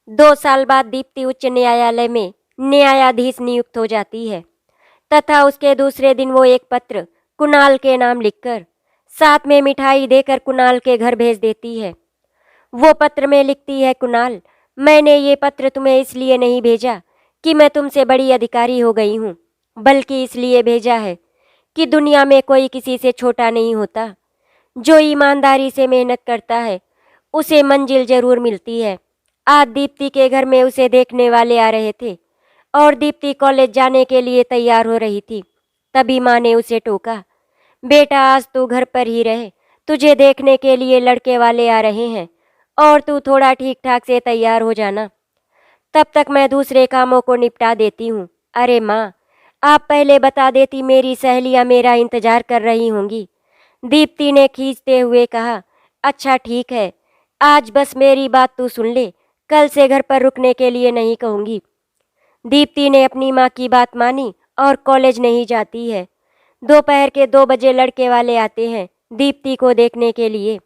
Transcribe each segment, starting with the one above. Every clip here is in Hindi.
2 साल बाद दीप्ति उच्च न्यायालय में न्यायाधीश नियुक्त हो जाती है तथा उसके दूसरे दिन वो एक पत्र कुणाल के नाम लिखकर साथ में मिठाई देकर कुणाल के घर भेज देती है। वो पत्र में लिखती है, कुणाल, मैंने ये पत्र तुम्हें इसलिए नहीं भेजा कि मैं तुमसे बड़ी अधिकारी हो गई हूँ, बल्कि इसलिए भेजा है कि दुनिया में कोई किसी से छोटा नहीं होता। जो ईमानदारी से मेहनत करता है उसे मंजिल जरूर मिलती है। आज दीप्ति के घर में उसे देखने वाले आ रहे थे और दीप्ति कॉलेज जाने के लिए तैयार हो रही थी। तभी माँ ने उसे टोका, बेटा आज तू घर पर ही रहे, तुझे देखने के लिए लड़के वाले आ रहे हैं और तू थोड़ा ठीक ठाक से तैयार हो जाना, तब तक मैं दूसरे कामों को निपटा देती हूँ। अरे माँ, आप पहले बता देती, मेरी सहेलियाँ मेरा इंतजार कर रही होंगी। दीप्ति ने खींचते हुए कहा, अच्छा ठीक है, आज बस मेरी बात तू सुन ले, कल से घर पर रुकने के लिए नहीं कहूँगी। दीप्ति ने अपनी माँ की बात मानी और कॉलेज नहीं जाती है। दोपहर के 2 बजे लड़के वाले आते हैं दीप्ति को देखने के लिए।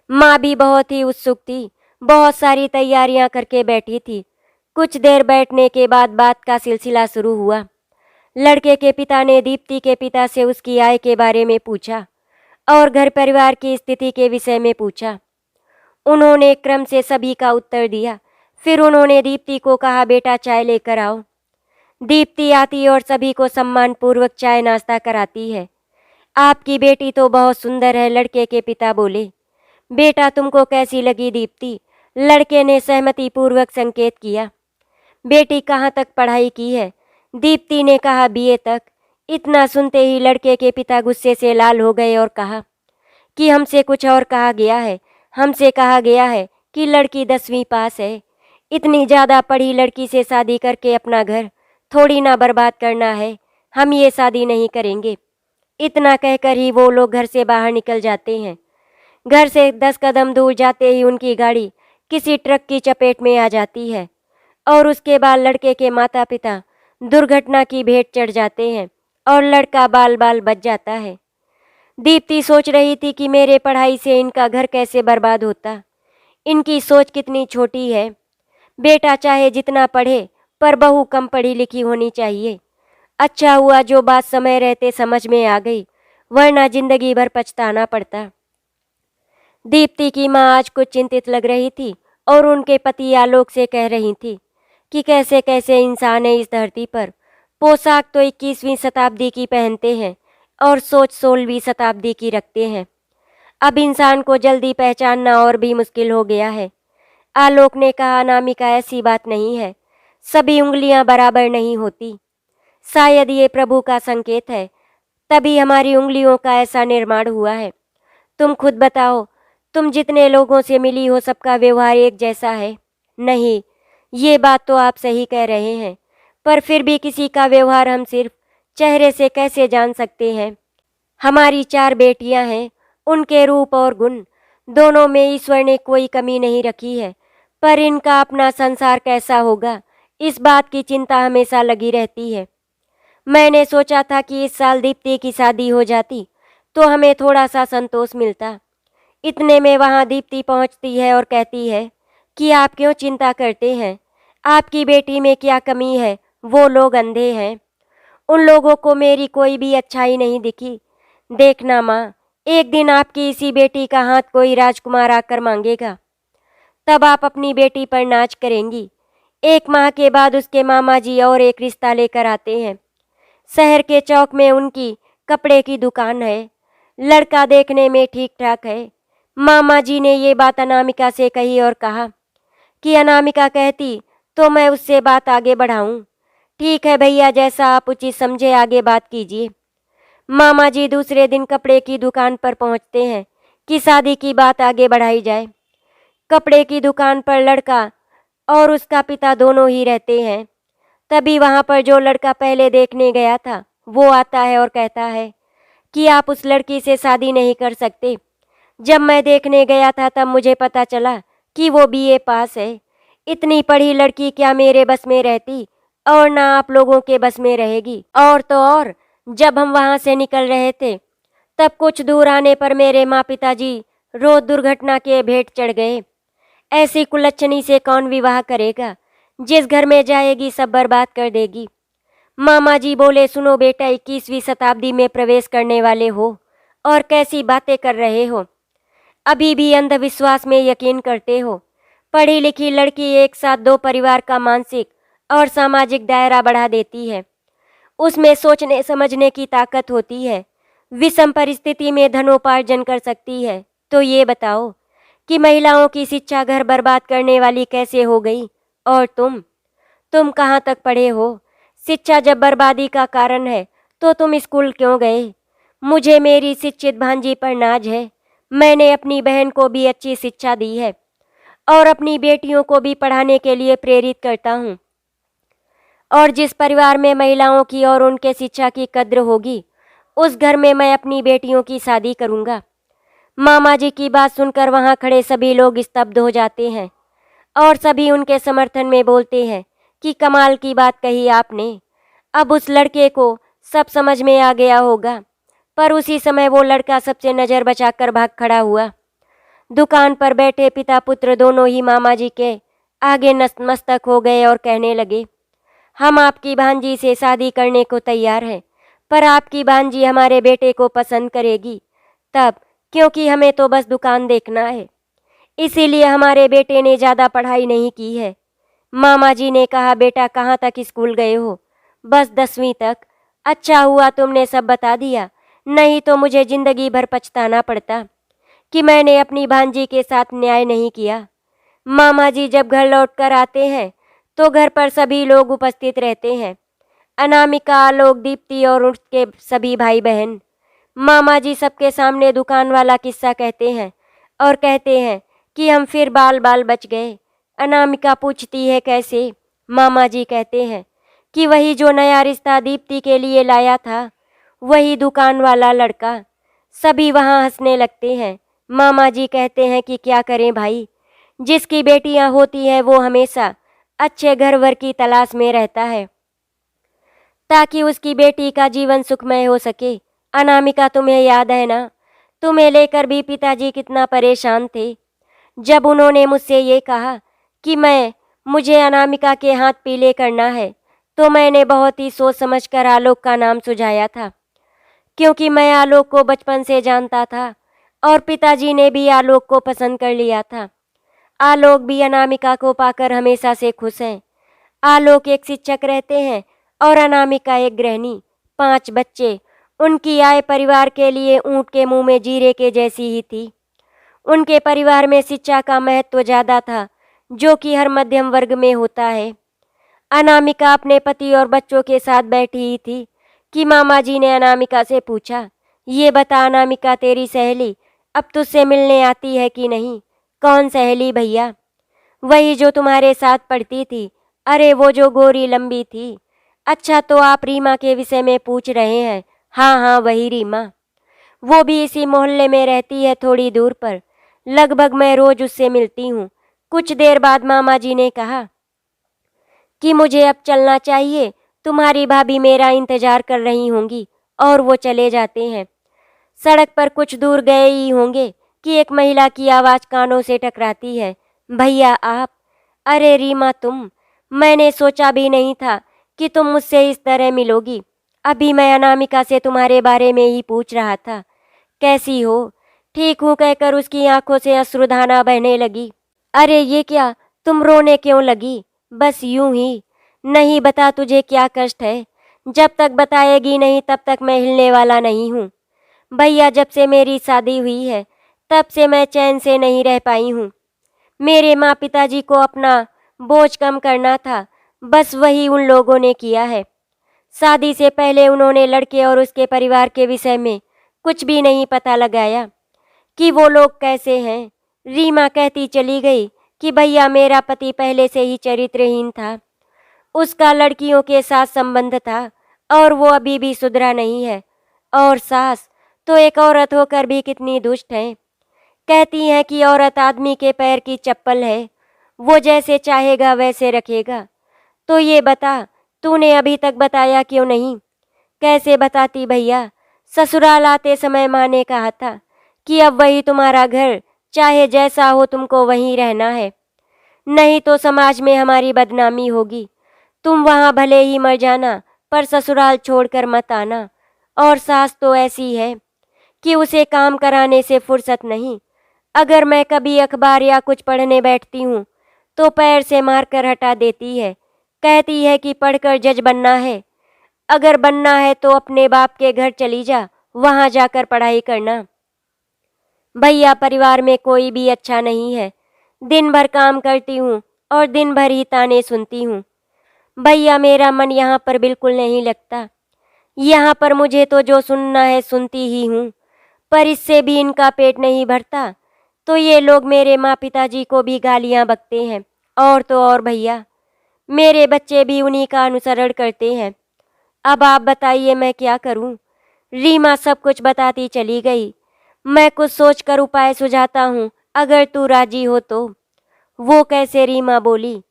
माँ भी बहुत ही उत्सुक थी, बहुत सारी तैयारियां करके बैठी थी। कुछ देर बैठने के बाद बात का सिलसिला शुरू हुआ। लड़के के पिता ने दीप्ति के पिता से उसकी आय के बारे में पूछा और घर परिवार की स्थिति के विषय में पूछा। उन्होंने क्रम से सभी का उत्तर दिया। फिर उन्होंने दीप्ति को कहा, बेटा चाय लेकर आओ। दीप्ति आती और सभी को सम्मानपूर्वक चाय नाश्ता कराती है। आपकी बेटी तो बहुत सुंदर है, लड़के के पिता बोले। बेटा तुमको कैसी लगी दीप्ति? लड़के ने सहमति पूर्वक संकेत किया। बेटी कहाँ तक पढ़ाई की है? दीप्ति ने कहा, बीए तक। इतना सुनते ही लड़के के पिता गुस्से से लाल हो गए और कहा कि हमसे कुछ और कहा गया है। हमसे कहा गया है कि लड़की 10वीं पास है। इतनी ज़्यादा पढ़ी लड़की से शादी करके अपना घर थोड़ी ना बर्बाद करना है। हम ये शादी नहीं करेंगे। इतना कहकर ही वो लोग घर से बाहर निकल जाते हैं। घर से 10 कदम दूर जाते ही उनकी गाड़ी किसी ट्रक की चपेट में आ जाती है और उसके बाद लड़के के माता पिता दुर्घटना की भेंट चढ़ जाते हैं और लड़का बाल बाल बच जाता है। दीप्ति सोच रही थी कि मेरे पढ़ाई से इनका घर कैसे बर्बाद होता। इनकी सोच कितनी छोटी है। बेटा चाहे जितना पढ़े पर बहू कम पढ़ी लिखी होनी चाहिए। अच्छा हुआ जो बात समय रहते समझ में आ गई, वरना जिंदगी भर पछताना पड़ता। दीप्ति की माँ आज कुछ चिंतित लग रही थी और उनके पति आलोक से कह रही थी कि कैसे कैसे इंसान है इस धरती पर। पोशाक तो 21वीं शताब्दी की पहनते हैं और सोच 16वीं शताब्दी की रखते हैं। अब इंसान को जल्दी पहचानना और भी मुश्किल हो गया है। आलोक ने कहा, अनामिका ऐसी बात नहीं है, सभी उंगलियां बराबर नहीं होती। शायद ये प्रभु का संकेत है, तभी हमारी उंगलियों का ऐसा निर्माण हुआ है। तुम खुद बताओ, तुम जितने लोगों से मिली हो सबका व्यवहार एक जैसा है? नहीं, ये बात तो आप सही कह रहे हैं, पर फिर भी किसी का व्यवहार हम सिर्फ चेहरे से कैसे जान सकते हैं? हमारी 4 बेटियां हैं, उनके रूप और गुण दोनों में ईश्वर ने कोई कमी नहीं रखी है, पर इनका अपना संसार कैसा होगा, इस बात की चिंता हमेशा लगी रहती है। मैंने सोचा था कि इस साल दीप्ति की शादी हो जाती तो हमें थोड़ा सा संतोष मिलता। इतने में वहाँ दीप्ति पहुँचती है और कहती है कि आप क्यों चिंता करते हैं? आपकी बेटी में क्या कमी है? वो लोग अंधे हैं। उन लोगों को मेरी कोई भी अच्छाई नहीं दिखी। देखना माँ, एक दिन आपकी इसी बेटी का हाथ कोई राजकुमार आकर मांगेगा, तब आप अपनी बेटी पर नाच करेंगी। 1 माह के बाद उसके मामा जी और एक रिश्ता लेकर आते हैं। शहर के चौक में उनकी कपड़े की दुकान है। लड़का देखने में ठीक ठाक है। मामा जी ने ये बात अनामिका से कही और कहा कि अनामिका कहती तो मैं उससे बात आगे बढ़ाऊं। ठीक है भैया, जैसा आप उचित समझे आगे बात कीजिए। मामा जी दूसरे दिन कपड़े की दुकान पर पहुंचते हैं कि शादी की बात आगे बढ़ाई जाए। कपड़े की दुकान पर लड़का और उसका पिता दोनों ही रहते हैं। तभी वहाँ पर जो लड़का पहले देखने गया था वो आता है और कहता है कि आप उस लड़की से शादी नहीं कर सकते। जब मैं देखने गया था तब मुझे पता चला कि वो बीए पास है। इतनी पढ़ी लड़की क्या मेरे बस में रहती और ना आप लोगों के बस में रहेगी। और तो और, जब हम वहाँ से निकल रहे थे तब कुछ दूर आने पर मेरे माँ पिताजी रोड दुर्घटना के भेंट चढ़ गए। ऐसी कुलच्छनी से कौन विवाह करेगा? जिस घर में जाएगी सब बर्बाद कर देगी। मामा जी बोले, सुनो बेटा, 21वीं शताब्दी में प्रवेश करने वाले हो और कैसी बातें कर रहे हो? अभी भी अंधविश्वास में यकीन करते हो? पढ़ी लिखी लड़की एक साथ दो परिवार का मानसिक और सामाजिक दायरा बढ़ा देती है। उसमें सोचने समझने की ताकत होती है। विषम परिस्थिति में धनोपार्जन कर सकती है। तो ये बताओ कि महिलाओं की शिक्षा घर बर्बाद करने वाली कैसे हो गई? और तुम कहाँ तक पढ़े हो? शिक्षा जब बर्बादी का कारण है तो तुम स्कूल क्यों गए? मुझे मेरी शिक्षित भांजी पर नाज है। मैंने अपनी बहन को भी अच्छी शिक्षा दी है और अपनी बेटियों को भी पढ़ाने के लिए प्रेरित करता हूँ। और जिस परिवार में महिलाओं की और उनके शिक्षा की कद्र होगी, उस घर में मैं अपनी बेटियों की शादी करूँगा। मामा जी की बात सुनकर वहाँ खड़े सभी लोग स्तब्ध हो जाते हैं और सभी उनके समर्थन में बोलते हैं कि कमाल की बात कही आपने। अब उस लड़के को सब समझ में आ गया होगा। पर उसी समय वो लड़का सबसे नज़र बचाकर भाग खड़ा हुआ। दुकान पर बैठे पिता पुत्र दोनों ही मामा जी के आगे नतमस्तक हो गए और कहने लगे, हम आपकी भांजी से शादी करने को तैयार हैं, पर आपकी भांजी हमारे बेटे को पसंद करेगी तब, क्योंकि हमें तो बस दुकान देखना है। इसीलिए हमारे बेटे ने ज़्यादा पढ़ाई नहीं की है। मामा जी ने कहा, बेटा कहाँ तक स्कूल गए हो? बस 10वीं तक। अच्छा हुआ तुमने सब बता दिया, नहीं तो मुझे ज़िंदगी भर पछताना पड़ता कि मैंने अपनी भांजी के साथ न्याय नहीं किया। मामा जी जब घर लौट कर आते हैं तो घर पर सभी लोग उपस्थित रहते हैं। अनामिका, आलोक, दीप्ति और उनके सभी भाई बहन। मामा जी सबके सामने दुकान वाला किस्सा कहते हैं और कहते हैं कि हम फिर बाल बाल बच गए। अनामिका पूछती है, कैसे? मामा जी कहते हैं कि वही जो नया रिश्ता दीप्ति के लिए लाया था, वही दुकान वाला लड़का। सभी वहाँ हंसने लगते हैं। मामा जी कहते हैं कि क्या करें भाई, जिसकी बेटियां होती हैं वो हमेशा अच्छे घर वर की तलाश में रहता है ताकि उसकी बेटी का जीवन सुखमय हो सके। अनामिका, तुम्हें याद है ना, तुम्हें लेकर भी पिताजी कितना परेशान थे जब उन्होंने मुझसे ये कहा कि मुझे अनामिका के हाथ पीले करना है। तो मैंने बहुत ही सोच समझकर आलोक का नाम सुझाया था, क्योंकि मैं आलोक को बचपन से जानता था और पिताजी ने भी आलोक को पसंद कर लिया था। आलोक भी अनामिका को पाकर हमेशा से खुश हैं। आलोक एक शिक्षक रहते हैं और अनामिका एक गृहिणी। 5 बच्चे। उनकी आय परिवार के लिए ऊँट के मुंह में जीरे के जैसी ही थी। उनके परिवार में शिक्षा का महत्व ज़्यादा था, जो कि हर मध्यम वर्ग में होता है। अनामिका अपने पति और बच्चों के साथ बैठी ही थी कि मामा जी ने अनामिका से पूछा, ये बता अनामिका, तेरी सहेली अब तुझसे मिलने आती है कि नहीं? कौन सहेली भैया? वही जो तुम्हारे साथ पढ़ती थी। अरे वो जो गोरी लंबी थी। अच्छा, तो आप रीमा के विषय में पूछ रहे हैं? हाँ हाँ, वही रीमा। वो भी इसी मोहल्ले में रहती है, थोड़ी दूर पर। लगभग मैं रोज उससे मिलती हूँ। कुछ देर बाद मामा जी ने कहा कि मुझे अब चलना चाहिए, तुम्हारी भाभी मेरा इंतजार कर रही होंगी, और वो चले जाते हैं। सड़क पर कुछ दूर गए ही होंगे कि एक महिला की आवाज़ कानों से टकराती है, भैया आप? अरे रीमा, तुम? मैंने सोचा भी नहीं था कि तुम मुझसे इस तरह मिलोगी। अभी मैं अनामिका से तुम्हारे बारे में ही पूछ रहा था। कैसी हो? ठीक हूँ कहकर उसकी आंखों से अश्रुधारा बहने लगी। अरे ये क्या, तुम रोने क्यों लगी? बस यूं ही। नहीं, बता तुझे क्या कष्ट है। जब तक बताएगी नहीं तब तक मैं हिलने वाला नहीं हूँ। भैया, जब से मेरी शादी हुई है तब से मैं चैन से नहीं रह पाई हूँ। मेरे माँ पिताजी को अपना बोझ कम करना था, बस वही उन लोगों ने किया है। शादी से पहले उन्होंने लड़के और उसके परिवार के विषय में कुछ भी नहीं पता लगाया कि वो लोग कैसे हैं। रीमा कहती चली गई कि भैया, मेरा पति पहले से ही चरित्रहीन था। उसका लड़कियों के साथ संबंध था और वो अभी भी सुधरा नहीं है। और सास तो एक औरत होकर भी कितनी दुष्ट है। कहती हैं कि औरत आदमी के पैर की चप्पल है, वो जैसे चाहेगा वैसे रखेगा। तो ये बता, तूने अभी तक बताया क्यों नहीं? कैसे बताती भैया, ससुराल आते समय माँ ने कहा था कि अब वही तुम्हारा घर, चाहे जैसा हो तुमको वहीं रहना है। नहीं तो समाज में हमारी बदनामी होगी। तुम वहाँ भले ही मर जाना, पर ससुराल छोड़कर मत आना। और सास तो ऐसी है कि उसे काम कराने से फुर्सत नहीं। अगर मैं कभी अखबार या कुछ पढ़ने बैठती हूँ तो पैर से मारकर हटा देती है। कहती है कि पढ़कर जज बनना है। अगर बनना है तो अपने बाप के घर चली जा, वहाँ जाकर पढ़ाई करना। भैया, परिवार में कोई भी अच्छा नहीं है। दिन भर काम करती हूँ और दिन भर ही ताने सुनती हूँ। भैया, मेरा मन यहाँ पर बिल्कुल नहीं लगता। यहाँ पर मुझे तो जो सुनना है सुनती ही हूँ, पर इससे भी इनका पेट नहीं भरता तो ये लोग मेरे माँ पिताजी को भी गालियाँ बकते हैं। और तो और भैया, मेरे बच्चे भी उन्हीं का अनुसरण करते हैं। अब आप बताइए मैं क्या करूँ। रीमा सब कुछ बताती चली गई। मैं कुछ सोचकर उपाय सुझाता हूँ, अगर तू राजी हो तो। वो कैसे? रीमा बोली।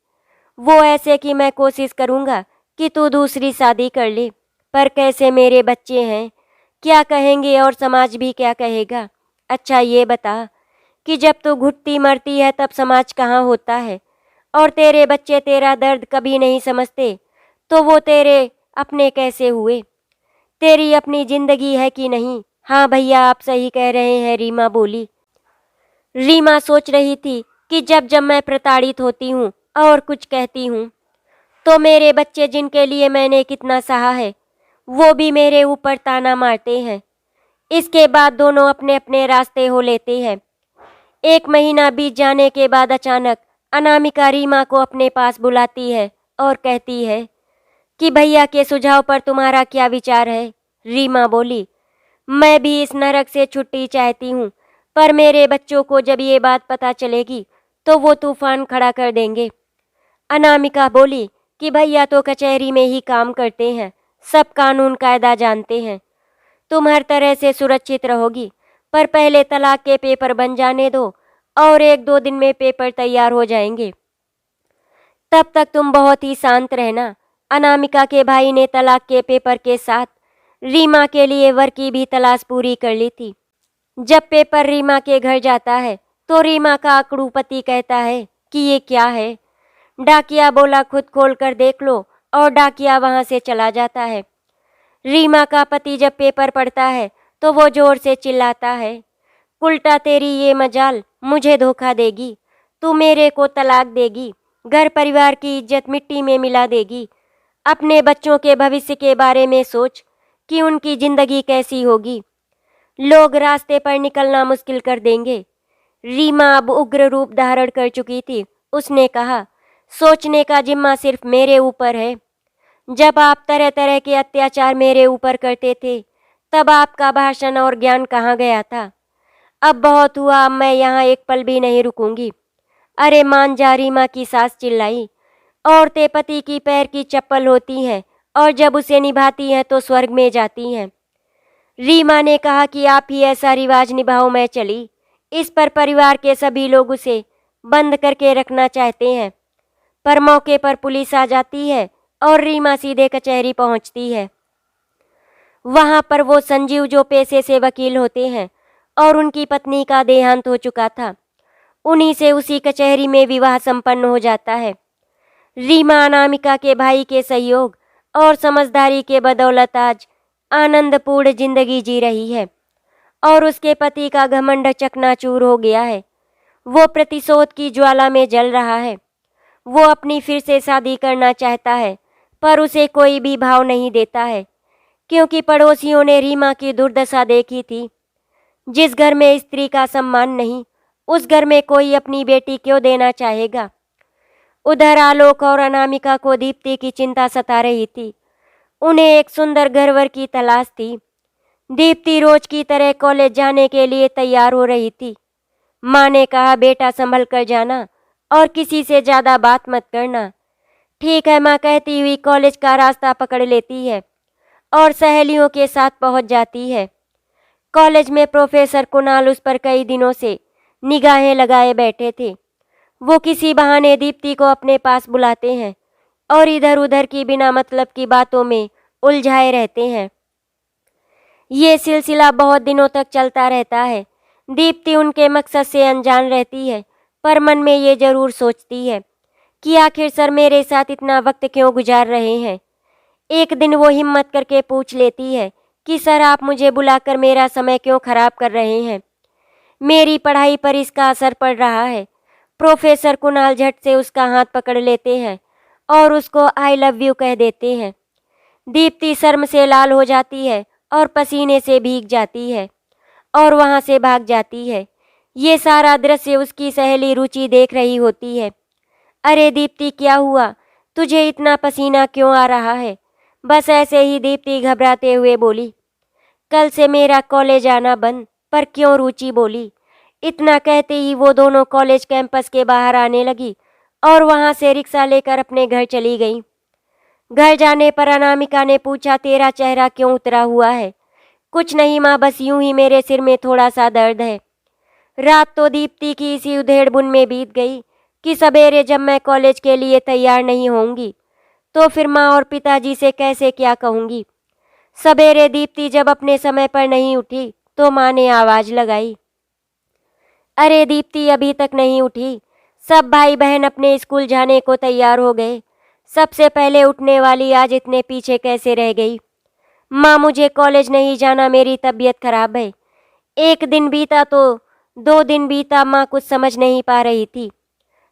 वो ऐसे कि मैं कोशिश करूँगा कि तू दूसरी शादी कर ले। पर कैसे? मेरे बच्चे हैं, क्या कहेंगे और समाज भी क्या कहेगा। अच्छा ये बता कि जब तू घुटती मरती है तब समाज कहाँ होता है? और तेरे बच्चे तेरा दर्द कभी नहीं समझते तो वो तेरे अपने कैसे हुए? तेरी अपनी जिंदगी है कि नहीं? हाँ भैया, आप सही कह रहे हैं, रीमा बोली। रीमा सोच रही थी कि जब जब मैं प्रताड़ित होती हूँ और कुछ कहती हूँ तो मेरे बच्चे, जिनके लिए मैंने कितना सहा है, वो भी मेरे ऊपर ताना मारते हैं। इसके बाद दोनों अपने अपने रास्ते हो लेते हैं। 1 महीना बीत जाने के बाद अचानक अनामिका रीमा को अपने पास बुलाती है और कहती है कि भैया के सुझाव पर तुम्हारा क्या विचार है? रीमा बोली, मैं भी इस नरक से छुट्टी चाहती हूँ, पर मेरे बच्चों को जब ये बात पता चलेगी तो वो तूफान खड़ा कर देंगे। अनामिका बोली कि भैया तो कचहरी में ही काम करते हैं, सब कानून कायदा जानते हैं। तुम हर तरह से सुरक्षित रहोगी, पर पहले तलाक के पेपर बन जाने दो और 1-2 दिन में पेपर तैयार हो जाएंगे। तब तक तुम बहुत ही शांत रहना। अनामिका के भाई ने तलाक के पेपर के साथ रीमा के लिए वर की भी तलाश पूरी कर ली थी। जब पेपर रीमा के घर जाता है तो रीमा का अकड़ू पति कहता है कि ये क्या है? डाकिया बोला, खुद खोल कर देख लो, और डाकिया वहां से चला जाता है। रीमा का पति जब पेपर पढ़ता है तो वो जोर से चिल्लाता है, उल्टा तेरी ये मजाल, मुझे धोखा देगी, तू मेरे को तलाक देगी, घर परिवार की इज्जत मिट्टी में मिला देगी। अपने बच्चों के भविष्य के बारे में सोच कि उनकी जिंदगी कैसी होगी। लोग रास्ते पर निकलना मुश्किल कर देंगे। रीमा अब उग्र रूप धारण कर चुकी थी। उसने कहा, सोचने का जिम्मा सिर्फ मेरे ऊपर है। जब आप तरह तरह के अत्याचार मेरे ऊपर करते थे तब आपका भाषण और ज्ञान कहाँ गया था? अब बहुत हुआ, अब मैं यहाँ एक पल भी नहीं रुकूंगी। अरे मान जा, रीमा की सास चिल्लाई। औरतें पति की पैर की चप्पल होती हैं और जब उसे निभाती हैं तो स्वर्ग में जाती हैं। रीमा ने कहा कि आप ही ऐसा रिवाज निभाओ, मैं चली। इस पर परिवार के सभी लोग उसे बंद करके रखना चाहते हैं, पर मौके पर पुलिस आ जाती है और रीमा सीधे कचहरी पहुंचती है। वहां पर वो संजीव, जो पेशे से वकील होते हैं, और उनकी पत्नी का देहांत हो चुका था, उन्हीं से उसी कचहरी में विवाह संपन्न हो जाता है। रीमा अनामिका के भाई के सहयोग और समझदारी के बदौलत आज आनंदपूर्ण जिंदगी जी रही है और उसके पति का घमंड चकनाचूर हो गया है। वो प्रतिशोध की ज्वाला में जल रहा है। वो अपनी फिर से शादी करना चाहता है, पर उसे कोई भी भाव नहीं देता है, क्योंकि पड़ोसियों ने रीमा की दुर्दशा देखी थी। जिस घर में स्त्री का सम्मान नहीं, उस घर में कोई अपनी बेटी क्यों देना चाहेगा। उधर आलोक और अनामिका को दीप्ति की चिंता सता रही थी। उन्हें एक सुंदर घरवर की तलाश थी। दीप्ति रोज की तरह कॉलेज जाने के लिए तैयार हो रही थी। माँ ने कहा, बेटा संभल कर जाना और किसी से ज़्यादा बात मत करना। ठीक है माँ, कहती हुई कॉलेज का रास्ता पकड़ लेती है और सहेलियों के साथ पहुंच जाती है। कॉलेज में प्रोफेसर कुणाल उस पर कई दिनों से निगाहें लगाए बैठे थे। वो किसी बहाने दीप्ति को अपने पास बुलाते हैं और इधर उधर की बिना मतलब की बातों में उलझाए रहते हैं। ये सिलसिला बहुत दिनों तक चलता रहता है। दीप्ति उनके मकसद से अनजान रहती है, पर मन में ये जरूर सोचती है कि आखिर सर मेरे साथ इतना वक्त क्यों गुजार रहे हैं। एक दिन वो हिम्मत करके पूछ लेती है कि सर आप मुझे बुलाकर मेरा समय क्यों खराब कर रहे हैं, मेरी पढ़ाई पर इसका असर पड़ रहा है। प्रोफेसर कुणाल झट से उसका हाथ पकड़ लेते हैं और उसको आई लव यू कह देते हैं। दीप्ति शर्म से लाल हो जाती है और पसीने से भीग जाती है और वहाँ से भाग जाती है। ये सारा दृश्य उसकी सहेली रुचि देख रही होती है। अरे दीप्ति क्या हुआ, तुझे इतना पसीना क्यों आ रहा है? बस ऐसे ही दीप्ति घबराते हुए बोली, कल से मेरा कॉलेज आना बंद। पर क्यों, रुचि बोली। इतना कहते ही वो दोनों कॉलेज कैंपस के बाहर आने लगी और वहाँ से रिक्शा लेकर अपने घर चली गई। घर जाने पर अनामिका ने पूछा, तेरा चेहरा क्यों उतरा हुआ है? कुछ नहीं माँ, बस यूं ही मेरे सिर में थोड़ा सा दर्द है। रात तो दीप्ति की इसी उधेड़-बुन में बीत गई कि सवेरे जब मैं कॉलेज के लिए तैयार नहीं होंगी तो फिर माँ और पिताजी से कैसे क्या कहूँगी। सवेरे दीप्ति जब अपने समय पर नहीं उठी तो माँ ने आवाज़ लगाई, अरे दीप्ति अभी तक नहीं उठी। सब भाई बहन अपने स्कूल जाने को तैयार हो गए, सबसे पहले उठने वाली आज इतने पीछे कैसे रह गई? माँ मुझे कॉलेज नहीं जाना, मेरी तबीयत खराब है। एक दिन बीता तो 2 दिन बीता, माँ कुछ समझ नहीं पा रही थी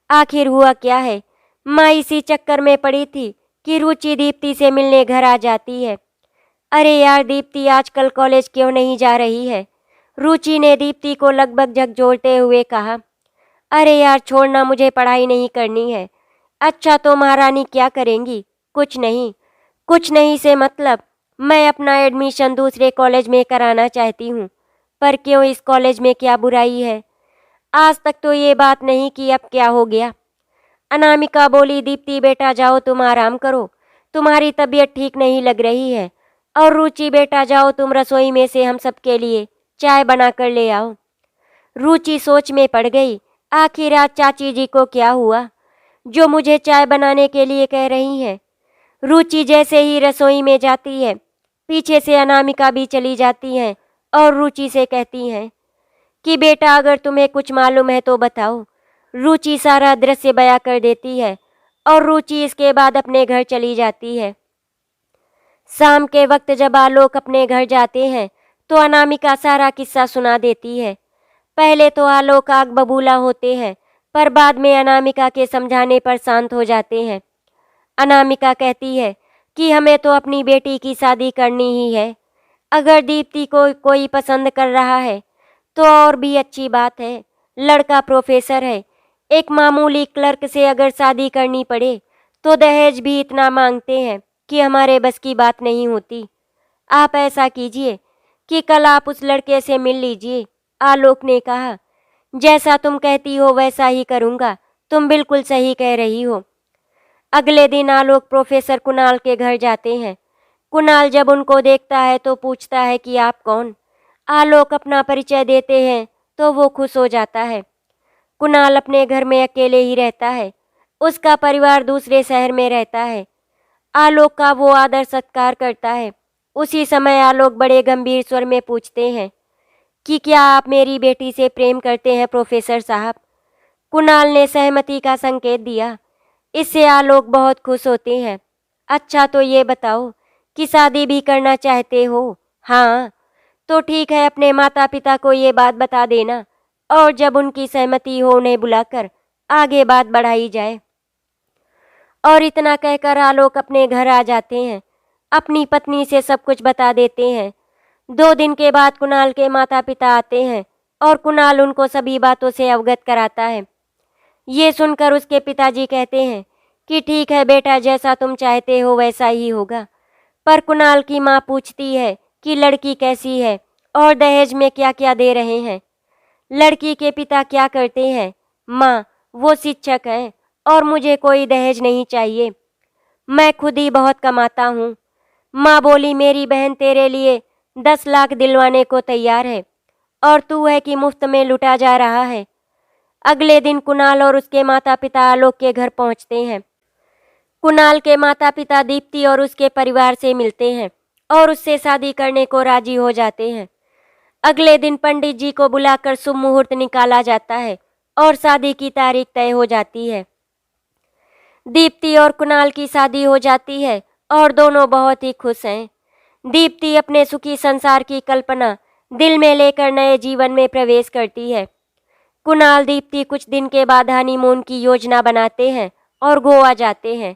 आखिर हुआ क्या है। माँ इसी चक्कर में पड़ी थी कि रुचि दीप्ति से मिलने घर आ जाती है। अरे यार दीप्ति आजकल कॉलेज क्यों नहीं जा रही है? रुचि ने दीप्ति को लगभग झकझोरते हुए कहा, अरे यार छोड़ना, मुझे पढ़ाई नहीं करनी है। अच्छा तो महारानी क्या करेंगी? कुछ नहीं। कुछ नहीं से मतलब मैं अपना एडमिशन दूसरे कॉलेज में कराना चाहती हूँ। पर क्यों, इस कॉलेज में क्या बुराई है? आज तक तो ये बात नहीं कि अब क्या हो गया। अनामिका बोली, दीप्ति बेटा जाओ तुम आराम करो, तुम्हारी तबीयत ठीक नहीं लग रही है। और रुचि बेटा जाओ तुम रसोई में से हम सबके लिए चाय बना कर ले आओ। रुचि सोच में पड़ गई, आखिर आज चाची जी को क्या हुआ जो मुझे चाय बनाने के लिए कह रही हैं। रुचि जैसे ही रसोई में जाती है पीछे से अनामिका भी चली जाती हैं और रुचि से कहती हैं कि बेटा अगर तुम्हें कुछ मालूम है तो बताओ। रुचि सारा दृश्य बयां कर देती है और रुचि इसके बाद अपने घर चली जाती है। शाम के वक्त जब आलोक अपने घर जाते हैं तो अनामिका सारा किस्सा सुना देती है। पहले तो आलोक आग बबूला होते हैं पर बाद में अनामिका के समझाने पर शांत हो जाते हैं। अनामिका कहती है कि हमें तो अपनी बेटी की शादी करनी ही है। अगर दीप्ति को कोई पसंद कर रहा है तो और भी अच्छी बात है। लड़का प्रोफेसर है, एक मामूली क्लर्क से अगर शादी करनी पड़े तो दहेज भी इतना मांगते हैं कि हमारे बस की बात नहीं होती। आप ऐसा कीजिए कि कल आप उस लड़के से मिल लीजिए। आलोक ने कहा, जैसा तुम कहती हो वैसा ही करूँगा, तुम बिल्कुल सही कह रही हो। अगले दिन आलोक प्रोफेसर कुणाल के घर जाते हैं। कुणाल जब उनको देखता है तो पूछता है कि आप कौन? आलोक अपना परिचय देते हैं तो वो खुश हो जाता है। कुणाल अपने घर में अकेले ही रहता है, उसका परिवार दूसरे शहर में रहता है। आलोक का वो आदर सत्कार करता है। उसी समय आलोक बड़े गंभीर स्वर में पूछते हैं कि क्या आप मेरी बेटी से प्रेम करते हैं प्रोफेसर साहब? कुणाल ने सहमति का संकेत दिया। इससे आलोक बहुत खुश होते हैं। अच्छा तो ये बताओ कि शादी भी करना चाहते हो? हाँ। तो ठीक है, अपने माता पिता को ये बात बता देना और जब उनकी सहमति हो उन्हें बुलाकर आगे बात बढ़ाई जाए। और इतना कहकर आलोक अपने घर आ जाते हैं, अपनी पत्नी से सब कुछ बता देते हैं। 2 दिन के बाद कुणाल के माता पिता आते हैं और कुणाल उनको सभी बातों से अवगत कराता है। ये सुनकर उसके पिताजी कहते हैं कि ठीक है बेटा, जैसा तुम चाहते हो वैसा ही होगा। पर कुणाल की माँ पूछती है कि लड़की कैसी है और दहेज में क्या क्या दे रहे हैं। लड़की के पिता क्या करते हैं? माँ, वो शिक्षक हैं और मुझे कोई दहेज नहीं चाहिए, मैं खुद ही बहुत कमाता हूँ। माँ बोली, मेरी बहन तेरे लिए 10 लाख दिलवाने को तैयार है और तू है कि मुफ्त में लुटा जा रहा है। अगले दिन कुणाल और उसके माता पिता आलोक के घर पहुँचते हैं। कुणाल के माता पिता दीप्ति और उसके परिवार से मिलते हैं और उससे शादी करने को राजी हो जाते हैं। अगले दिन पंडित जी को बुलाकर शुभ मुहूर्त निकाला जाता है और शादी की तारीख तय हो जाती है। दीप्ति और कुणाल की शादी हो जाती है और दोनों बहुत ही खुश हैं। दीप्ति अपने सुखी संसार की कल्पना दिल में लेकर नए जीवन में प्रवेश करती है। कुणाल दीप्ति कुछ दिन के बाद हनीमून की योजना बनाते हैं और गोवा जाते हैं,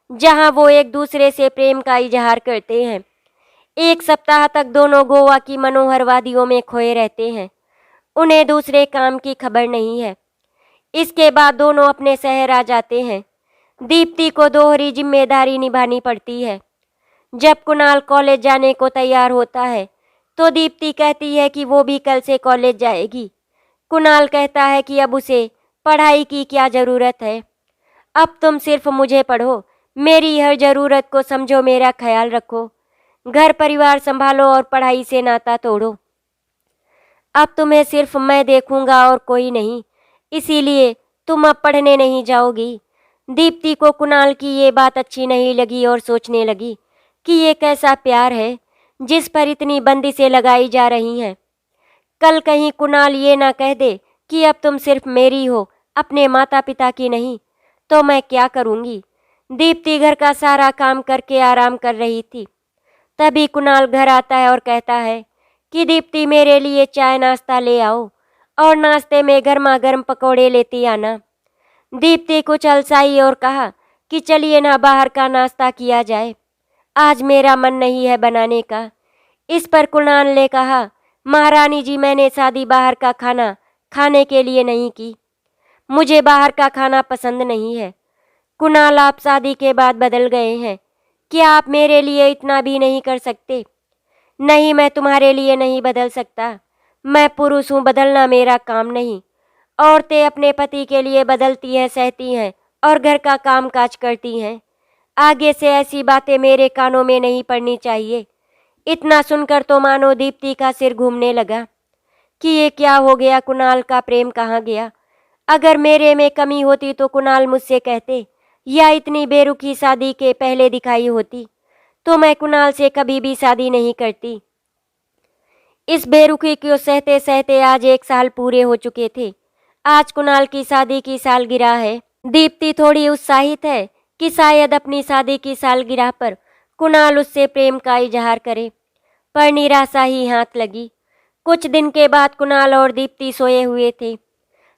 जहां वो एक दूसरे से प्रेम का इजहार करते हैं। एक सप्ताह तक दोनों गोवा की मनोहर वादियों में खोए रहते हैं। उन्हें दूसरे काम की खबर नहीं है। इसके बाद दोनों अपने शहर आ जाते हैं। दीप्ति को दोहरी जिम्मेदारी निभानी पड़ती है। जब कुणाल कॉलेज जाने को तैयार होता है तो दीप्ति कहती है कि वो भी कल से कॉलेज जाएगी। कुणाल कहता है कि अब उसे पढ़ाई की क्या ज़रूरत है, अब तुम सिर्फ मुझे पढ़ो, मेरी हर ज़रूरत को समझो, मेरा ख्याल रखो, घर परिवार संभालो और पढ़ाई से नाता तोड़ो। अब तुम्हें सिर्फ मैं देखूंगा और कोई नहीं, इसीलिए तुम अब पढ़ने नहीं जाओगी। दीप्ति को कुणाल की ये बात अच्छी नहीं लगी और सोचने लगी कि ये कैसा प्यार है जिस पर इतनी बंदिशें लगाई जा रही हैं। कल कहीं कुणाल ये ना कह दे कि अब तुम सिर्फ मेरी हो, अपने माता पिता की नहीं, तो मैं क्या करूँगी। दीप्ति घर का सारा काम करके आराम कर रही थी। तभी कुणाल घर आता है और कहता है कि दीप्ति मेरे लिए चाय नाश्ता ले आओ और नाश्ते में गर्मा गर्म पकौड़े लेती आना। दीप्ति कुछ अलसाई और कहा कि चलिए ना बाहर का नाश्ता किया जाए, आज मेरा मन नहीं है बनाने का। इस पर कुणाल ने कहा, महारानी जी, मैंने शादी बाहर का खाना खाने के लिए नहीं की, मुझे बाहर का खाना पसंद नहीं है। कुणाल, आप शादी के बाद बदल गए हैं, क्या आप मेरे लिए इतना भी नहीं कर सकते? नहीं, मैं तुम्हारे लिए नहीं बदल सकता, मैं पुरुष हूँ, बदलना मेरा काम नहीं। औरतें अपने पति के लिए बदलती हैं, सहती हैं और घर का काम काज करती हैं। आगे से ऐसी बातें मेरे कानों में नहीं पड़नी चाहिए। इतना सुनकर तो मानो दीप्ति का सिर घूमने लगा कि ये क्या हो गया, कुणाल का प्रेम कहाँ गया। अगर मेरे में कमी होती तो कुणाल मुझसे कहते, या इतनी बेरुखी शादी के पहले दिखाई होती तो मैं कुणाल से कभी भी शादी नहीं करती। इस बेरुखी को सहते सहते आज 1 साल पूरे हो चुके थे। आज कुणाल की शादी की सालगिरह है। दीप्ति थोड़ी उत्साहित है कि शायद अपनी शादी की सालगिरह पर कुणाल उससे प्रेम का इजहार करे, पर निराशा ही हाथ लगी। कुछ दिन के बाद कुणाल और दीप्ति सोए हुए थे।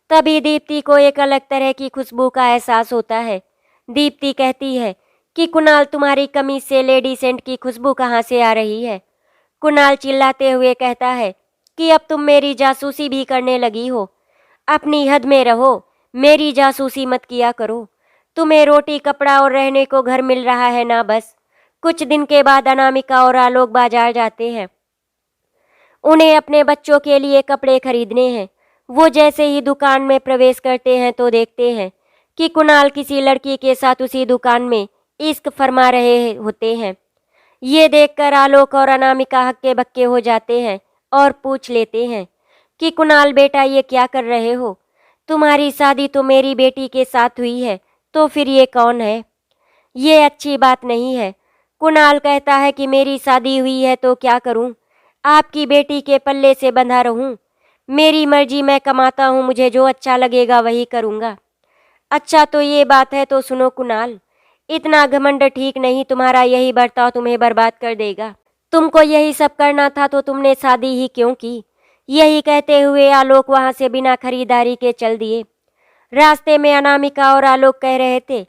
तभी दीप्ति को एक अलग तरह की खुशबू का एहसास होता है। दीप्ति कहती है कि कुणाल, तुम्हारी कमीज से लेडी सेंट की खुशबू कहाँ से आ रही है? कुणाल चिल्लाते हुए कहता है कि अब तुम मेरी जासूसी भी करने लगी हो, अपनी हद में रहो, मेरी जासूसी मत किया करो। तुम्हें रोटी कपड़ा और रहने को घर मिल रहा है ना बस। कुछ दिन के बाद अनामिका और आलोक बाजार जाते हैं। उन्हें अपने बच्चों के लिए कपड़े खरीदने हैं। वो जैसे ही दुकान में प्रवेश करते हैं तो देखते हैं कि कुणाल किसी लड़की के साथ उसी दुकान में इश्क फरमा रहे होते हैं। ये देखकर आलोक और अनामिका हक्के बक्के हो जाते हैं और पूछ लेते हैं कि कुणाल बेटा, ये क्या कर रहे हो? तुम्हारी शादी तो मेरी बेटी के साथ हुई है, तो फिर ये कौन है? ये अच्छी बात नहीं है। कुणाल कहता है कि मेरी शादी हुई है तो क्या करूं? आपकी बेटी के पल्ले से बंधा रहूं? मेरी मर्जी, मैं कमाता हूं, मुझे जो अच्छा लगेगा वही करूंगा। अच्छा तो ये बात है तो सुनो कुणाल, इतना घमंड ठीक नहीं, तुम्हारा यही बर्ताव तुम्हें बर्बाद कर देगा। तुमको यही सब करना था तो तुमने शादी ही क्यों की? यही कहते हुए आलोक वहां से बिना खरीदारी के चल दिए। रास्ते में अनामिका और आलोक कह रहे थे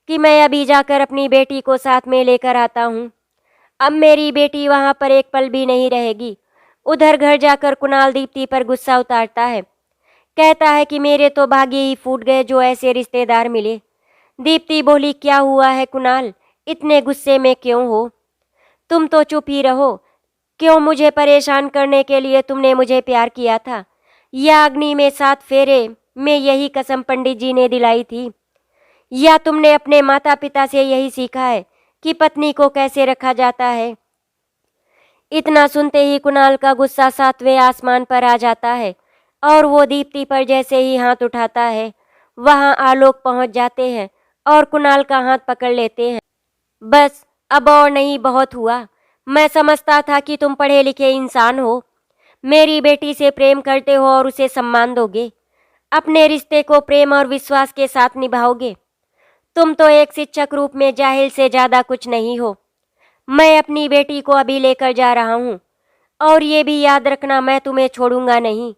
कि मैं अभी जाकर अपनी बेटी को साथ में लेकर आता हूँ। अब मेरी बेटी वहाँ पर एक पल भी नहीं रहेगी। उधर घर जाकर कुणाल दीप्ति पर गुस्सा उतारता है, कहता है कि मेरे तो भाग्य ही फूट गए जो ऐसे रिश्तेदार मिले। दीप्ति बोली, क्या हुआ है कुणाल, इतने गुस्से में क्यों हो? तुम तो चुप ही रहो। क्यों मुझे परेशान करने के लिए तुमने मुझे प्यार किया था? या अग्नि में 7 फेरे में यही कसम पंडित जी ने दिलाई थी? या तुमने अपने माता पिता से यही सीखा है कि पत्नी को कैसे रखा जाता है? इतना सुनते ही कुणाल का गुस्सा 7वें आसमान पर आ जाता है और वो दीप्ति पर जैसे ही हाथ उठाता है, वहां आलोक पहुंच जाते हैं और कुणाल का हाथ पकड़ लेते हैं। बस, अब और नहीं, बहुत हुआ। मैं समझता था कि तुम पढ़े लिखे इंसान हो, मेरी बेटी से प्रेम करते हो और उसे सम्मान दोगे। अपने रिश्ते को प्रेम और विश्वास के साथ निभाओगे। तुम तो एक शिक्षक रूप में जाहिल से ज़्यादा कुछ नहीं हो। मैं अपनी बेटी को अभी लेकर जा रहा हूँ, और ये भी याद रखना, मैं तुम्हें छोड़ूंगा नहीं।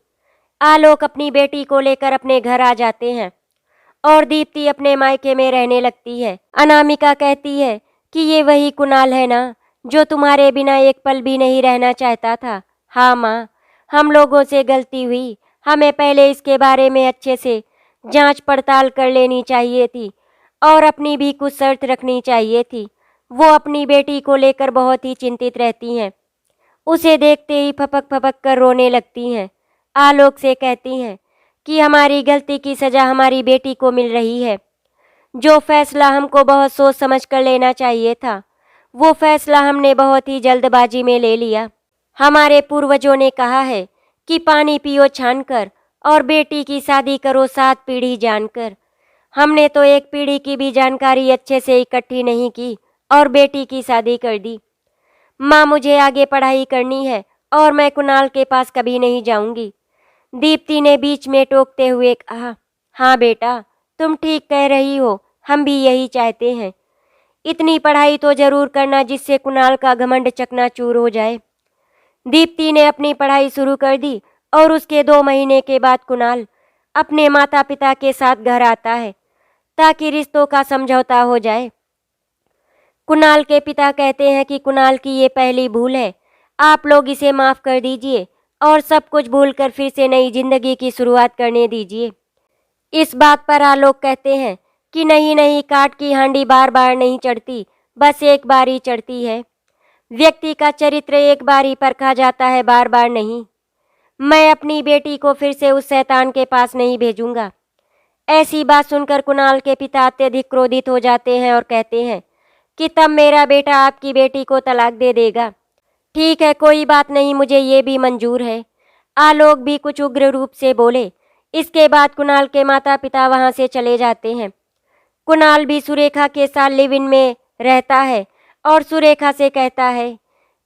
आलोक अपनी बेटी को लेकर अपने घर आ जाते हैं और दीप्ति अपने मायके में रहने लगती है। अनामिका कहती है कि ये वही कुणाल है ना, जो तुम्हारे बिना एक पल भी नहीं रहना चाहता था। हाँ माँ, हम लोगों से गलती हुई, हमें पहले इसके बारे में अच्छे से जांच पड़ताल कर लेनी चाहिए थी और अपनी भी कुछ शर्त रखनी चाहिए थी। वो अपनी बेटी को लेकर बहुत ही चिंतित रहती हैं। उसे देखते ही फपक फपक कर रोने लगती हैं। आलोक से कहती हैं कि हमारी गलती की सज़ा हमारी बेटी को मिल रही है। जो फैसला हमको बहुत सोच समझ कर लेना चाहिए था, वो फैसला हमने बहुत ही जल्दबाजी में ले लिया। हमारे पूर्वजों ने कहा है कि पानी पियो छानकर और बेटी की शादी करो 7 पीढ़ी जानकर। हमने तो एक पीढ़ी की भी जानकारी अच्छे से इकट्ठी नहीं की और बेटी की शादी कर दी। माँ, मुझे आगे पढ़ाई करनी है और मैं कुणाल के पास कभी नहीं जाऊंगी। दीप्ति ने बीच में टोकते हुए कहा, हाँ बेटा, तुम ठीक कह रही हो, हम भी यही चाहते हैं। इतनी पढ़ाई तो जरूर करना जिससे कुणाल का घमंड चकनाचूर हो जाए। दीप्ति ने अपनी पढ़ाई शुरू कर दी और उसके 2 महीने के बाद कुणाल अपने माता पिता के साथ घर आता है ताकि रिश्तों का समझौता हो जाए। कुणाल के पिता कहते हैं कि कुणाल की ये पहली भूल है, आप लोग इसे माफ़ कर दीजिए और सब कुछ भूलकर फिर से नई जिंदगी की शुरुआत करने दीजिए। इस बात पर आलोक कहते हैं कि नहीं नहीं, काठ की हांडी बार बार नहीं चढ़ती, बस एक बार ही चढ़ती है। व्यक्ति का चरित्र एक बार ही परखा जाता है, बार बार नहीं। मैं अपनी बेटी को फिर से उस शैतान के पास नहीं भेजूंगा। ऐसी बात सुनकर कुणाल के पिता अत्यधिक क्रोधित हो जाते हैं और कहते हैं कि तब मेरा बेटा आपकी बेटी को तलाक दे देगा। ठीक है, कोई बात नहीं, मुझे ये भी मंजूर है। आलोक भी कुछ उग्र रूप से बोले। इसके बाद कुणाल के माता पिता वहाँ से चले जाते हैं। कुणाल भी सुरेखा के साथ लिव इन में रहता है और सुरेखा से कहता है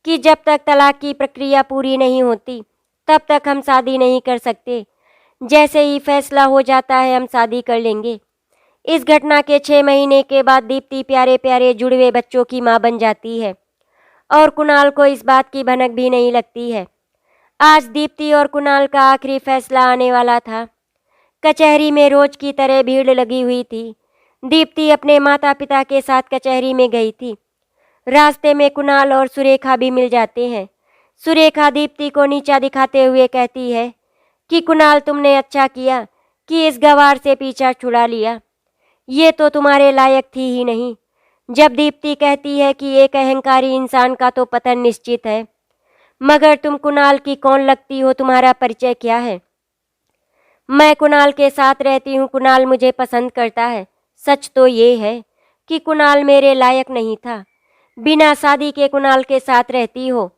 कि जब तक तलाक की प्रक्रिया पूरी नहीं होती तब तक हम शादी नहीं कर सकते। जैसे ही फैसला हो जाता है हम शादी कर लेंगे। इस घटना के 6 महीने के बाद दीप्ति प्यारे प्यारे जुड़वे बच्चों की माँ बन जाती है और कुणाल को इस बात की भनक भी नहीं लगती है। आज दीप्ति और कुणाल का आखिरी फैसला आने वाला था। कचहरी में रोज की तरह भीड़ लगी हुई थी। दीप्ति अपने माता पिता के साथ कचहरी में गई थी। रास्ते में कुणाल और सुरेखा भी मिल जाते हैं। सुरेखा दीप्ति को नीचा दिखाते हुए कहती है कि कुणाल, तुमने अच्छा किया कि इस गवार से पीछा छुड़ा लिया। ये तो तुम्हारे लायक थी ही नहीं। जब दीप्ति कहती है कि एक अहंकारी इंसान का तो पतन निश्चित है, मगर तुम कुणाल की कौन लगती हो, तुम्हारा परिचय क्या है? मैं कुणाल के साथ रहती हूँ, कुणाल मुझे पसंद करता है। सच तो ये है कि कुणाल मेरे लायक नहीं था। बिना शादी के कुणाल के साथ रहती हो।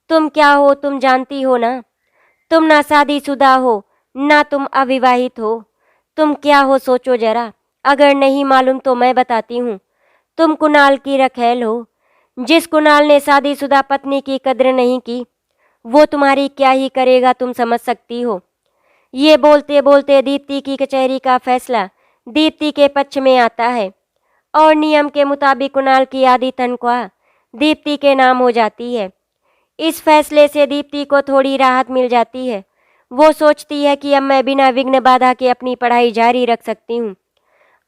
तुम क्या हो, तुम जानती हो ना। तुम ना शादीशुदा हो, ना तुम अविवाहित हो। तुम क्या हो सोचो जरा। अगर नहीं मालूम तो मैं बताती हूँ। तुम कुणाल की रखैल हो। जिस कुणाल ने शादीशुदा पत्नी की कद्र नहीं की, वो तुम्हारी क्या ही करेगा, तुम समझ सकती हो। ये बोलते बोलते दीप्ति की कचहरी का फैसला दीप्ति के पक्ष में आता है और नियम के मुताबिक कुणाल की आधी तनख्वाह दीप्ति के नाम हो जाती है। इस फैसले से दीप्ति को थोड़ी राहत मिल जाती है। वो सोचती है कि अब मैं बिना विघ्न बाधा के अपनी पढ़ाई जारी रख सकती हूँ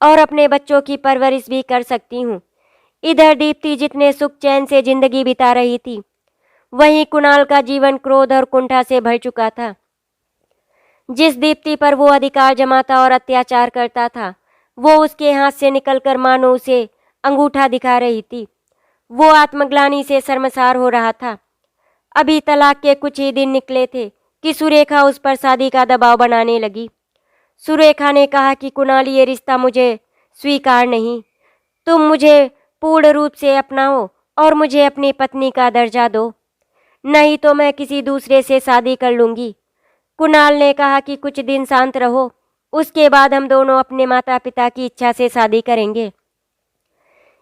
और अपने बच्चों की परवरिश भी कर सकती हूँ। इधर दीप्ति जितने सुख चैन से जिंदगी बिता रही थी, वहीं कुणाल का जीवन क्रोध और कुंठा से भर चुका था। जिस दीप्ति पर वो अधिकार जमाता और अत्याचार करता था, वो उसके हाथ से निकलकर मानो उसे अंगूठा दिखा रही थी। वो आत्मग्लानि से शर्मसार हो रहा था। अभी तलाक के कुछ ही दिन निकले थे कि सुरेखा उस पर शादी का दबाव बनाने लगी। सुरेखा ने कहा कि कुणाल, ये रिश्ता मुझे स्वीकार नहीं। तुम मुझे पूर्ण रूप से अपनाओ और मुझे अपनी पत्नी का दर्जा दो, नहीं तो मैं किसी दूसरे से शादी कर लूँगी। कुणाल ने कहा कि कुछ दिन शांत रहो, उसके बाद हम दोनों अपने माता पिता की इच्छा से शादी करेंगे।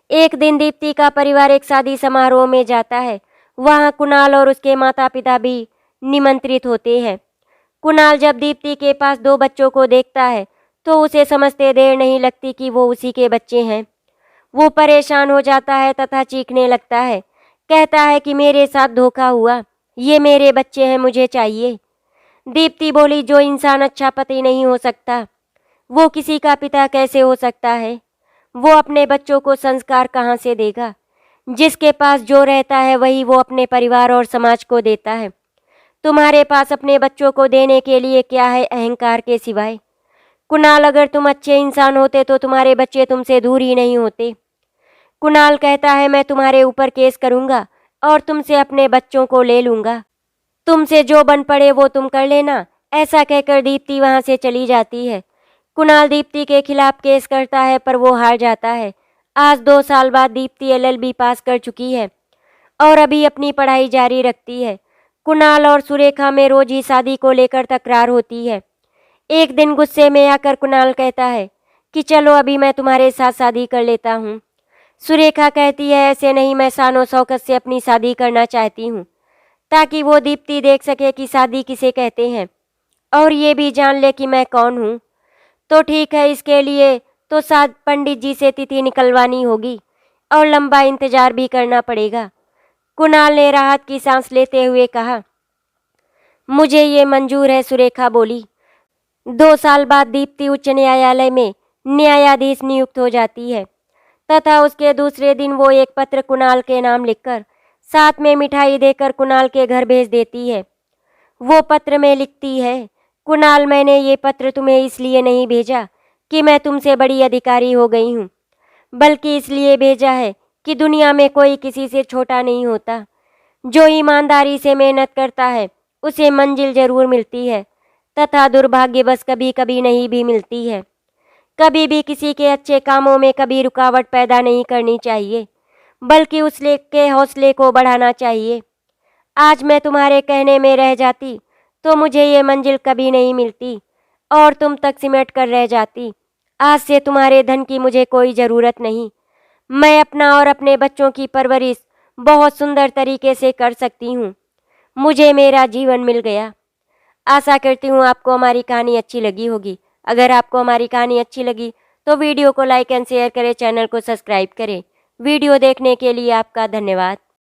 एक दिन दीप्ति का परिवार एक शादी समारोह में जाता है। वहाँ कुणाल और उसके माता पिता भी निमंत्रित होते हैं। कुणाल जब दीप्ति के पास 2 बच्चों को देखता है तो उसे समझते देर नहीं लगती कि वो उसी के बच्चे हैं। वो परेशान हो जाता है तथा चीखने लगता है। कहता है कि मेरे साथ धोखा हुआ, ये मेरे बच्चे हैं, मुझे चाहिए। दीप्ति बोली, जो इंसान अच्छा पति नहीं हो सकता वो किसी का पिता कैसे हो सकता है? वो अपने बच्चों को संस्कार कहाँ से देगा? जिसके पास जो रहता है वही वो अपने परिवार और समाज को देता है। तुम्हारे पास अपने बच्चों को देने के लिए क्या है अहंकार के सिवाय? कुणाल, अगर तुम अच्छे इंसान होते तो तुम्हारे बच्चे तुमसे दूर ही नहीं होते। कुणाल कहता है, मैं तुम्हारे ऊपर केस करूंगा और तुमसे अपने बच्चों को ले लूंगा। तुमसे जो बन पड़े वो तुम कर लेना। ऐसा कहकर दीप्ति वहां से चली जाती है। कुणाल दीप्ति के खिलाफ केस करता है पर वो हार जाता है। आज 2 साल बाद दीप्ति LLB पास कर चुकी है और अभी अपनी पढ़ाई जारी रखती है। कुणाल और सुरेखा में रोज ही शादी को लेकर तकरार होती है। एक दिन गुस्से में आकर कुणाल कहता है कि चलो अभी मैं तुम्हारे साथ शादी कर लेता हूँ। सुरेखा कहती है, ऐसे नहीं, मैं शानो शौकत से अपनी शादी करना चाहती हूँ ताकि वो दीप्ति देख सके कि शादी किसे कहते हैं और ये भी जान ले कि मैं कौन हूँ। तो ठीक है, इसके लिए तो साथ पंडित जी से तिथि निकलवानी होगी और लंबा इंतजार भी करना पड़ेगा। कुणाल ने राहत की सांस लेते हुए कहा, मुझे ये मंजूर है। सुरेखा बोली। 2 साल बाद दीप्ति उच्च न्यायालय में न्यायाधीश नियुक्त हो जाती है तथा उसके दूसरे दिन वो एक पत्र कुणाल के नाम लिखकर साथ में मिठाई देकर कुणाल के घर भेज देती है। वो पत्र में लिखती है, कुणाल, मैंने ये पत्र तुम्हें इसलिए नहीं भेजा कि मैं तुमसे बड़ी अधिकारी हो गई हूँ, बल्कि इसलिए भेजा है कि दुनिया में कोई किसी से छोटा नहीं होता। जो ईमानदारी से मेहनत करता है उसे मंजिल जरूर मिलती है तथा दुर्भाग्यवश कभी कभी नहीं भी मिलती है। कभी भी किसी के अच्छे कामों में कभी रुकावट पैदा नहीं करनी चाहिए, बल्कि उसके हौसले को बढ़ाना चाहिए। आज मैं तुम्हारे कहने में रह जाती तो मुझे ये मंजिल कभी नहीं मिलती और तुम तक सिमट कर रह जाती। आज से तुम्हारे धन की मुझे कोई ज़रूरत नहीं। मैं अपना और अपने बच्चों की परवरिश बहुत सुंदर तरीके से कर सकती हूँ। मुझे मेरा जीवन मिल गया। आशा करती हूँ आपको हमारी कहानी अच्छी लगी होगी। अगर आपको हमारी कहानी अच्छी लगी तो वीडियो को लाइक एंड शेयर करें, चैनल को सब्सक्राइब करें। वीडियो देखने के लिए आपका धन्यवाद।